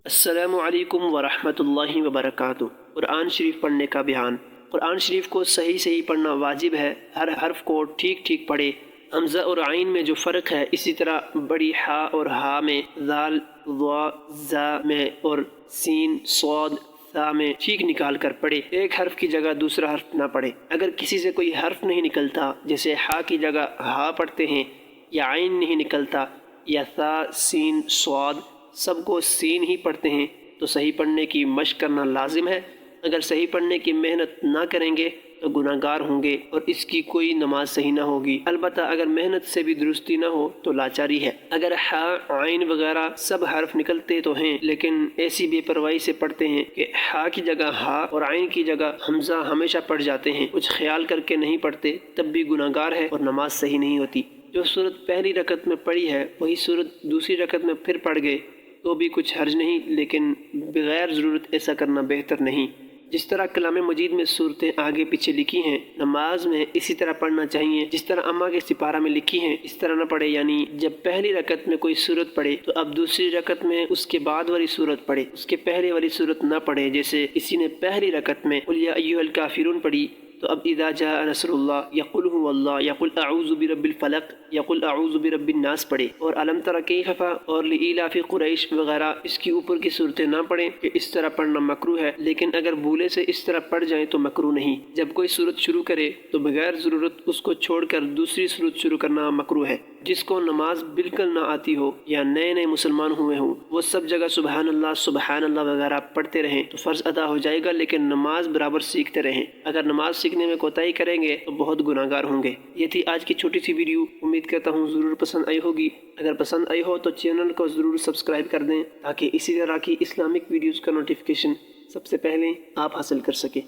السلام علیکم ورحمۃ اللہ وبرکاتہ۔ قرآن شریف پڑھنے کا بیان۔ قرآن شریف کو صحیح پڑھنا واجب ہے۔ ہر حرف کو ٹھیک ٹھیک پڑھے۔ حمزہ اور عین میں جو فرق ہے، اسی طرح بڑی ہا اور ہا میں، ذال ضا زا میں اور سین صاد ثا میں ٹھیک نکال کر پڑھے۔ ایک حرف کی جگہ دوسرا حرف نہ پڑھے۔ اگر کسی سے کوئی حرف نہیں نکلتا، جیسے ہا کی جگہ ہا پڑھتے ہیں، یا عین نہیں نکلتا، یا ثا سین صاد سب کو سین ہی پڑھتے ہیں، تو صحیح پڑھنے کی مشق کرنا لازم ہے۔ اگر صحیح پڑھنے کی محنت نہ کریں گے تو گناہ گار ہوں گے اور اس کی کوئی نماز صحیح نہ ہوگی۔ البتہ اگر محنت سے بھی درستی نہ ہو تو لاچاری ہے۔ اگر ہا عین وغیرہ سب حرف نکلتے تو ہیں، لیکن ایسی بے پرواہی سے پڑھتے ہیں کہ ہا کی جگہ ہا اور عین کی جگہ حمزہ ہمیشہ پڑھ جاتے ہیں، کچھ خیال کر کے نہیں پڑھتے، تب بھی گناہ گار ہے اور نماز صحیح نہیں ہوتی۔ جو صورت پہلی رکعت میں پڑھی ہے وہی صورت دوسری رکعت میں پھر پڑھ گئے تو بھی کچھ حرج نہیں، لیکن بغیر ضرورت ایسا کرنا بہتر نہیں۔ جس طرح کلام مجید میں صورتیں آگے پیچھے لکھی ہیں، نماز میں اسی طرح پڑھنا چاہیے۔ جس طرح اما کے سپارہ میں لکھی ہیں اس طرح نہ پڑھے، یعنی جب پہلی رکعت میں کوئی صورت پڑھے تو اب دوسری رکعت میں اس کے بعد والی صورت پڑھے، اس کے پہلے والی صورت نہ پڑھے۔ جیسے کسی نے پہلی رکعت میں قل یا ایھا الکافرون پڑھی تو اب اذا جاء نصر اللہ یا قل هو اللہ یا قل اعوذ برب الفلق یا قل اعوذ برب الناس پڑھے، اور الم تر کیف اور لإلاف قریش وغیرہ اس کی اوپر کی صورتیں نہ پڑھیں کہ اس طرح پڑھنا مکروہ ہے، لیکن اگر بھولے سے اس طرح پڑھ جائیں تو مکروہ نہیں۔ جب کوئی صورت شروع کرے تو بغیر ضرورت اس کو چھوڑ کر دوسری صورت شروع کرنا مکروہ ہے۔ جس کو نماز بالکل نہ آتی ہو یا نئے مسلمان ہوئے ہوں، وہ سب جگہ سبحان اللہ وغیرہ پڑھتے رہیں تو فرض ادا ہو جائے گا، لیکن نماز برابر سیکھتے رہیں۔ اگر نماز سیکھنے میں کوتاہی کریں گے تو بہت گناہ گار ہوں گے۔ یہ تھی آج کی چھوٹی سی ویڈیو، امید کرتا ہوں ضرور پسند آئی ہوگی۔ اگر پسند آئی ہو تو چینل کو ضرور سبسکرائب کر دیں تاکہ اسی طرح کی اسلامک ویڈیوز کا نوٹیفیکیشن سب سے پہلے آپ حاصل کر سکیں۔